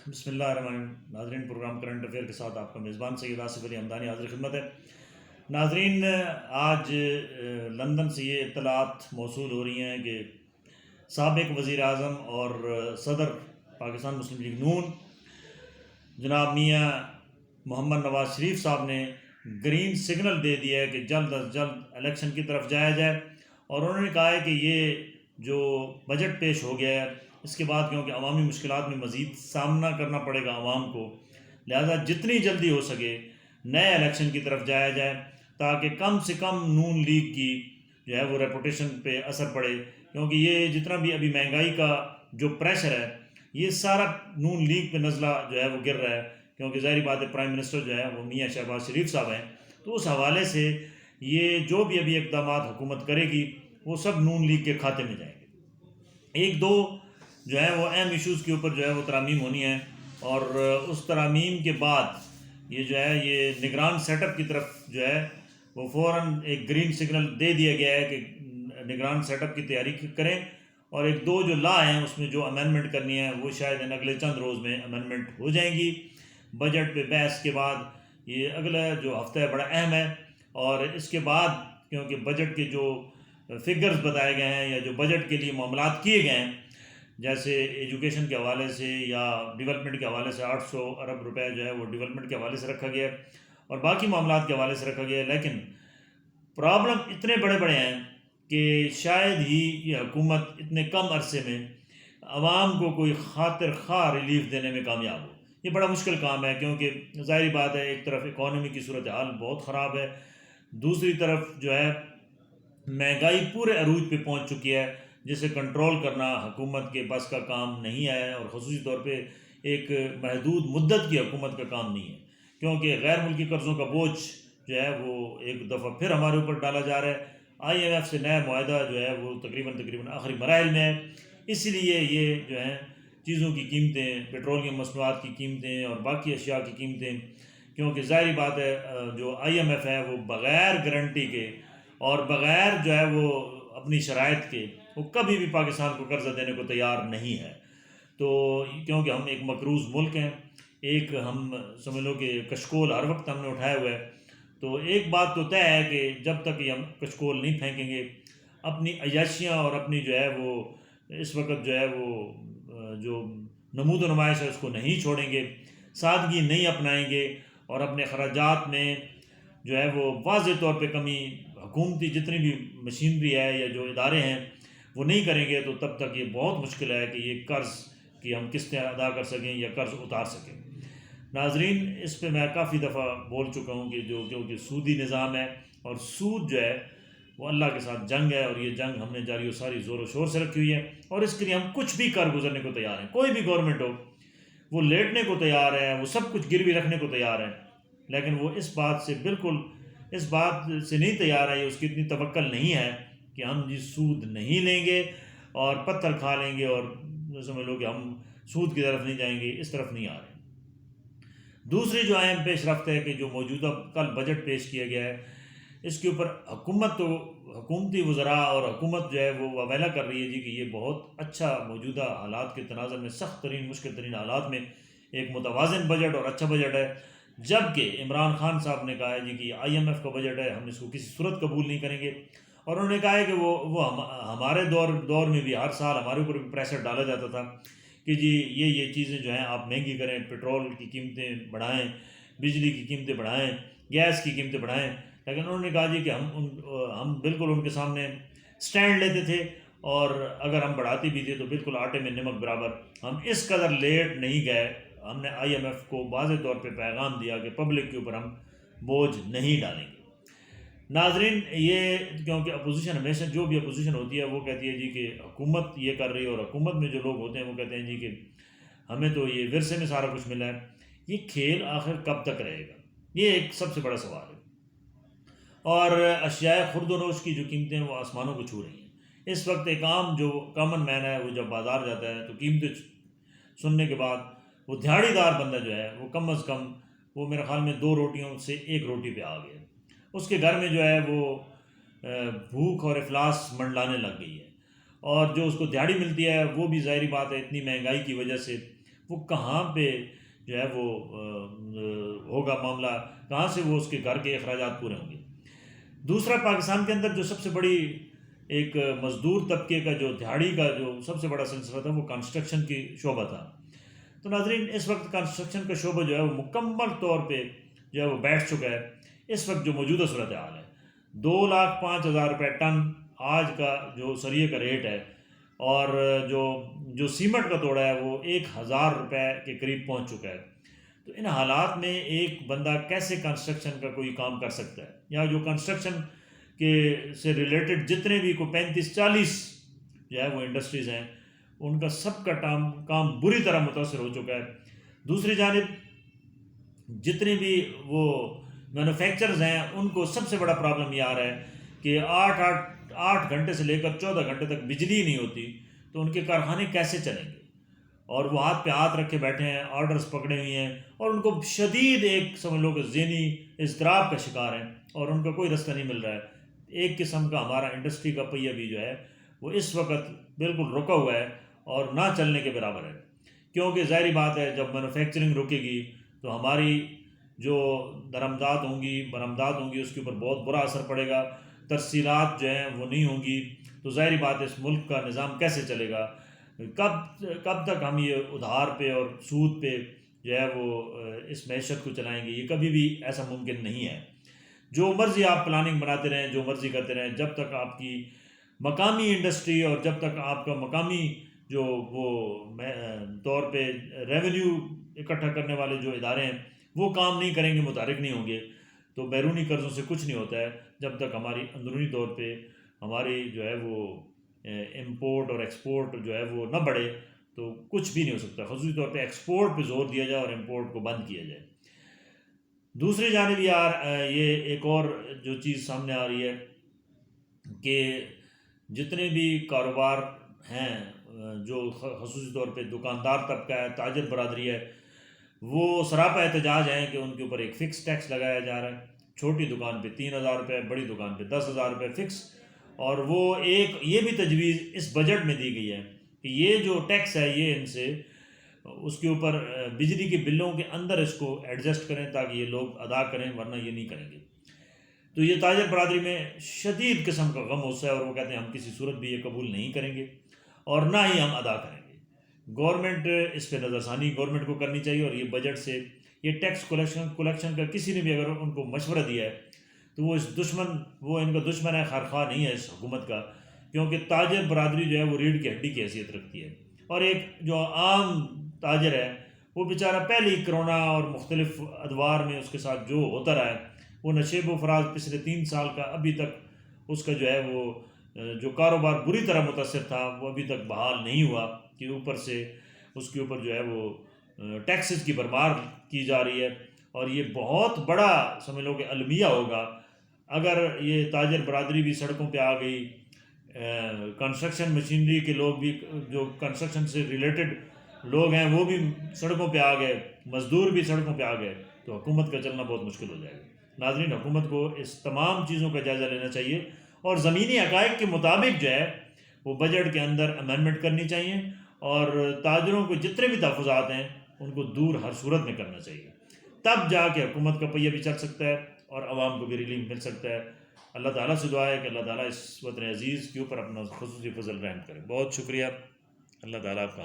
بسم اللہ الرحمن الرحیم۔ ناظرین، پروگرام کرنٹ افیئر کے ساتھ آپ کا میزبان سید آصف علی حمدانی حاضر خدمت ہے۔ ناظرین، آج لندن سے یہ اطلاعات موصول ہو رہی ہیں کہ سابق وزیر اعظم اور صدر پاکستان مسلم لیگ نون جناب میاں محمد نواز شریف صاحب نے گرین سگنل دے دیا ہے کہ جلد از جلد الیکشن کی طرف جایا جائے، اور انہوں نے کہا ہے کہ یہ جو بجٹ پیش ہو گیا ہے اس کے بعد کیونکہ عوامی مشکلات میں مزید سامنا کرنا پڑے گا عوام کو، لہذا جتنی جلدی ہو سکے نئے الیکشن کی طرف جایا جائے تاکہ کم سے کم نون لیگ کی جو ہے وہ ریپوٹیشن پہ اثر پڑے، کیونکہ یہ جتنا بھی ابھی مہنگائی کا جو پریشر ہے یہ سارا نون لیگ پہ نزلہ جو ہے وہ گر رہا ہے، کیونکہ ظاہری بات ہے پرائم منسٹر جو ہے وہ میاں شہباز شریف صاحب ہیں، تو اس حوالے سے یہ جو بھی ابھی اقدامات حکومت کرے گی وہ سب نون لیگ کے کھاتے میں جائیں گے۔ ایک دو جو ہے وہ اہم ایشوز کے اوپر جو ہے وہ ترامیم ہونی ہے، اور اس ترامیم کے بعد یہ جو ہے یہ نگران سیٹ اپ کی طرف جو ہے وہ فوراً ایک گرین سگنل دے دیا گیا ہے کہ نگران سیٹ اپ کی تیاری کریں، اور ایک دو جو لا ہیں اس میں جو امینڈمنٹ کرنی ہے وہ شاید اگلے چند روز میں امینڈمنٹ ہو جائیں گی۔ بجٹ پہ بحث کے بعد یہ اگلا جو ہفتہ ہے بڑا اہم ہے، اور اس کے بعد کیونکہ بجٹ کے جو فگرز بتائے گئے ہیں یا جو بجٹ کے لیے معاملات کیے گئے ہیں، جیسے ایجوکیشن کے حوالے سے یا ڈیولپمنٹ کے حوالے سے 800 ارب روپے جو ہے وہ ڈیولپمنٹ کے حوالے سے رکھا گیا ہے اور باقی معاملات کے حوالے سے رکھا گیا ہے، لیکن پرابلم اتنے بڑے بڑے ہیں کہ شاید ہی یہ حکومت اتنے کم عرصے میں عوام کو کوئی خاطر خواہ ریلیف دینے میں کامیاب ہو۔ یہ بڑا مشکل کام ہے، کیونکہ ظاہری بات ہے ایک طرف اکانومی کی صورتحال بہت خراب ہے، دوسری طرف جو ہے مہنگائی پورے عروج پہ پہنچ چکی ہے جسے کنٹرول کرنا حکومت کے بس کا کام نہیں ہے، اور خصوصی طور پہ ایک محدود مدت کی حکومت کا کام نہیں ہے، کیونکہ غیر ملکی قرضوں کا بوجھ جو ہے وہ ایک دفعہ پھر ہمارے اوپر ڈالا جا رہا ہے۔ آئی ایم ایف سے نیا معاہدہ جو ہے وہ تقریباً آخری مراحل میں ہے، اسی لیے یہ جو ہے چیزوں کی قیمتیں، پیٹرولیم مصنوعات کی قیمتیں اور باقی اشیاء کی قیمتیں، کیونکہ ظاہری بات ہے جو آئی ایم ایف ہے وہ بغیر گارنٹی کے اور بغیر جو ہے وہ اپنی شرائط کے وہ کبھی بھی پاکستان کو قرضہ دینے کو تیار نہیں ہے۔ تو کیونکہ ہم ایک مقروض ملک ہیں، ایک ہم سمجھ لو کہ کشکول ہر وقت ہم نے اٹھایا ہوا ہے، تو ایک بات تو طے ہے کہ جب تک یہ ہم کشکول نہیں پھینکیں گے، اپنی عیاشیاں اور اپنی جو ہے وہ اس وقت جو ہے وہ جو نمود و نمائش ہے اس کو نہیں چھوڑیں گے، سادگی نہیں اپنائیں گے، اور اپنے خراجات میں جو ہے وہ واضح طور پہ کمی حکومتی جتنی بھی مشینری ہے یا جو ادارے ہیں وہ نہیں کریں گے، تو تب تک یہ بہت مشکل ہے کہ یہ قرض کی ہم قسطیں ادا کر سکیں یا قرض اتار سکیں۔ ناظرین، اس پہ میں کافی دفعہ بول چکا ہوں کہ جو کیونکہ سودی نظام ہے اور سود جو ہے وہ اللہ کے ساتھ جنگ ہے، اور یہ جنگ ہم نے جاری و ساری زور و شور سے رکھی ہوئی ہے، اور اس کے لیے ہم کچھ بھی کر گزرنے کو تیار ہیں۔ کوئی بھی گورنمنٹ ہو وہ لیٹنے کو تیار ہے، وہ سب کچھ گروی رکھنے کو تیار ہے، لیکن وہ اس بات سے بالکل اس بات سے نہیں تیار ہے، اس کی اتنی توکل نہیں ہے کہ ہم جی سود نہیں لیں گے اور پتھر کھا لیں گے اور سمجھ لو کہ ہم سود کی طرف نہیں جائیں گے، اس طرف نہیں آ رہے۔ دوسری جو اہم پیش رفت ہے کہ جو موجودہ کل بجٹ پیش کیا گیا ہے اس کے اوپر حکومت تو حکومتی وزراء اور حکومت جو ہے وہ واویلا کر رہی ہے جی کہ یہ بہت اچھا موجودہ حالات کے تناظر میں سخت ترین مشکل ترین حالات میں ایک متوازن بجٹ اور اچھا بجٹ ہے، جبکہ عمران خان صاحب نے کہا ہے جی کہ آئی ایم ایف کا بجٹ ہے، ہم اس کو کسی صورت قبول نہیں کریں گے، اور انہوں نے کہا ہے کہ وہ ہمارے دور میں بھی ہر سال ہمارے اوپر بھی پریشر ڈالا جاتا تھا کہ جی یہ چیزیں جو ہیں آپ مہنگی کریں، پیٹرول کی قیمتیں بڑھائیں، بجلی کی قیمتیں بڑھائیں، گیس کی قیمتیں بڑھائیں، لیکن انہوں نے کہا جی کہ ہم بالکل ان کے سامنے سٹینڈ لیتے تھے، اور اگر ہم بڑھاتے بھی تھے تو بالکل آٹے میں نمک برابر۔ ہم اس قدر لیٹ نہیں گئے، ہم نے آئی ایم ایف کو واضح طور پہ پیغام دیا کہ پبلک کے اوپر ہم بوجھ نہیں ڈالیں گے۔ ناظرین، یہ کیونکہ اپوزیشن ہمیشہ جو بھی اپوزیشن ہوتی ہے وہ کہتی ہے جی کہ حکومت یہ کر رہی ہے، اور حکومت میں جو لوگ ہوتے ہیں وہ کہتے ہیں جی کہ ہمیں تو یہ ورثے میں سارا کچھ ملا ہے۔ یہ کھیل آخر کب تک رہے گا؟ یہ ایک سب سے بڑا سوال ہے، اور اشیاء خرد و نوش کی جو قیمتیں ہیں وہ آسمانوں کو چھو رہی ہیں۔ اس وقت ایک عام جو کامن مین ہے وہ جب بازار جاتا ہے تو قیمتیں سننے کے بعد وہ دھاڑی دار بندہ جو ہے وہ کم از کم وہ میرے خیال میں 2 روٹیوں سے 1 روٹی پہ آ گیا، اس کے گھر میں جو ہے وہ بھوک اور افلاس منڈلانے لگ گئی ہے، اور جو اس کو دیہڑی ملتی ہے وہ بھی ظاہری بات ہے اتنی مہنگائی کی وجہ سے وہ کہاں پہ جو ہے وہ ہوگا معاملہ، کہاں سے وہ اس کے گھر کے اخراجات پورے ہوں گے۔ دوسرا، پاکستان کے اندر جو سب سے بڑی ایک مزدور طبقے کا جو دیہڑی کا جو سب سے بڑا سلسلہ تھا وہ کنسٹرکشن کی شعبہ تھا۔ تو ناظرین، اس وقت کنسٹرکشن کا شعبہ جو ہے وہ مکمل طور پہ جو ہے وہ بیٹھ چکا ہے۔ اس وقت جو موجودہ صورتحال ہے، 2,05,000 روپے ٹن آج کا جو سریے کا ریٹ ہے، اور جو سیمنٹ کا توڑا ہے وہ 1,000 روپے کے قریب پہنچ چکا ہے۔ تو ان حالات میں ایک بندہ کیسے کنسٹرکشن کا کوئی کام کر سکتا ہے؟ یا جو کنسٹرکشن کے سے ریلیٹڈ جتنے بھی کوئی 35-40 جو ہے وہ انڈسٹریز ہیں، ان کا سب کا کام بری طرح متاثر ہو چکا ہے۔ دوسری جانب جتنے بھی وہ مینوفیکچرز ہیں، ان کو سب سے بڑا پرابلم یہ آ رہا ہے کہ 8 گھنٹے سے لے کر 14 گھنٹے تک بجلی نہیں ہوتی، تو ان کے کارخانے کیسے چلیں گے؟ اور وہ ہاتھ پہ ہاتھ رکھ کے بیٹھے ہیں، آرڈرز پکڑے ہوئے ہیں، اور ان کو شدید ایک سمجھ لو کہ ذہنی اضطراب کا شکار ہیں، اور ان کا کوئی رستہ نہیں مل رہا ہے۔ ایک قسم کا ہمارا انڈسٹری کا پہیہ بھی جو ہے وہ اس وقت بالکل رکا ہوا ہے اور نہ چلنے کے برابر ہے، کیونکہ ظاہری بات ہے جب مینوفیکچرنگ رکے گی تو ہماری جو درآمدات ہوں گی، برآمدات ہوں گی، اس کے اوپر بہت برا اثر پڑے گا۔ ترسیلات جو ہیں وہ نہیں ہوں گی، تو ظاہری بات ہے اس ملک کا نظام کیسے چلے گا؟ کب تک ہم یہ ادھار پہ اور سود پہ جو ہے وہ اس معیشت کو چلائیں گے؟ یہ کبھی بھی ایسا ممکن نہیں ہے۔ جو مرضی آپ پلاننگ بناتے رہیں، جو مرضی کرتے رہیں، جب تک آپ کی مقامی انڈسٹری اور جب تک آپ کا مقامی جو وہ طور پہ ریونیو اکٹھا کرنے والے جو ادارے ہیں وہ کام نہیں کریں گے، متحرک نہیں ہوں گے، تو بیرونی قرضوں سے کچھ نہیں ہوتا ہے۔ جب تک ہماری اندرونی طور پہ ہماری جو ہے وہ امپورٹ اور ایکسپورٹ جو ہے وہ نہ بڑھے تو کچھ بھی نہیں ہو سکتا۔ خصوصی طور پہ ایکسپورٹ پہ زور دیا جائے اور امپورٹ کو بند کیا جائے۔ دوسری جانب یہ ایک اور جو چیز سامنے آ رہی ہے کہ جتنے بھی کاروبار ہیں، جو خصوصی طور پہ دکاندار طبقہ ہے، تاجر برادری ہے، وہ سراپا احتجاج ہیں کہ ان کے اوپر ایک فکس ٹیکس لگایا جا رہا ہے۔ چھوٹی دکان پہ 3,000 روپے، بڑی دکان پہ 10,000 روپے فکس۔ اور وہ یہ بھی تجویز اس بجٹ میں دی گئی ہے کہ یہ جو ٹیکس ہے یہ ان سے اس کے اوپر بجلی کے بلوں کے اندر اس کو ایڈجسٹ کریں تاکہ یہ لوگ ادا کریں، ورنہ یہ نہیں کریں گے۔ تو یہ تاجر برادری میں شدید قسم کا غم غصہ ہے، اور وہ کہتے ہیں ہم کسی صورت بھی یہ قبول نہیں کریں گے اور نہ ہی ہم ادا کریں گے۔ گورنمنٹ اس پہ نظر ثانی گورنمنٹ کو کرنی چاہیے، اور یہ بجٹ سے یہ ٹیکس کلیکشن کا کسی نے بھی اگر ان کو مشورہ دیا ہے تو وہ ان کا دشمن ہے، خیرخواہ نہیں ہے اس حکومت کا، کیونکہ تاجر برادری جو ہے وہ ریڑھ کی ہڈی کی حیثیت رکھتی ہے۔ اور ایک جو عام تاجر ہے وہ بیچارہ پہلے ہی کرونا اور مختلف ادوار میں اس کے ساتھ جو ہوتا رہا ہے، وہ نشیب و فراز پچھلے 3 سال کا ابھی تک اس کا جو ہے وہ جو کاروبار بری طرح متاثر تھا وہ ابھی تک بحال نہیں ہوا، کہ اوپر سے اس کے اوپر جو ہے وہ ٹیکسز کی بھرمار کی جا رہی ہے۔ اور یہ بہت بڑا سمجھ لو کہ المیہ ہوگا اگر یہ تاجر برادری بھی سڑکوں پہ آ گئی، کنسٹرکشن مشینری کے لوگ بھی، جو کنسٹرکشن سے ریلیٹڈ لوگ ہیں وہ بھی سڑکوں پہ آ گئے، مزدور بھی سڑکوں پہ آ گئے، تو حکومت کا چلنا بہت مشکل ہو جائے گا۔ ناظرین، حکومت کو اس تمام چیزوں کا جائزہ لینا چاہیے اور زمینی حقائق کے مطابق جو ہے وہ بجٹ کے اندر امینڈمنٹ کرنی چاہیے، اور تاجروں کو جتنے بھی تحفظات ہیں ان کو دور ہر صورت میں کرنا چاہیے، تب جا کے حکومت کا پہیہ بھی چل سکتا ہے اور عوام کو بھی ریلیف مل سکتا ہے۔ اللہ تعالیٰ سے دعا ہے کہ اللہ تعالیٰ اس وطن عزیز کے اوپر اپنا خصوصی فضل رحم کرے۔ بہت شکریہ، اللہ تعالیٰ آپ کا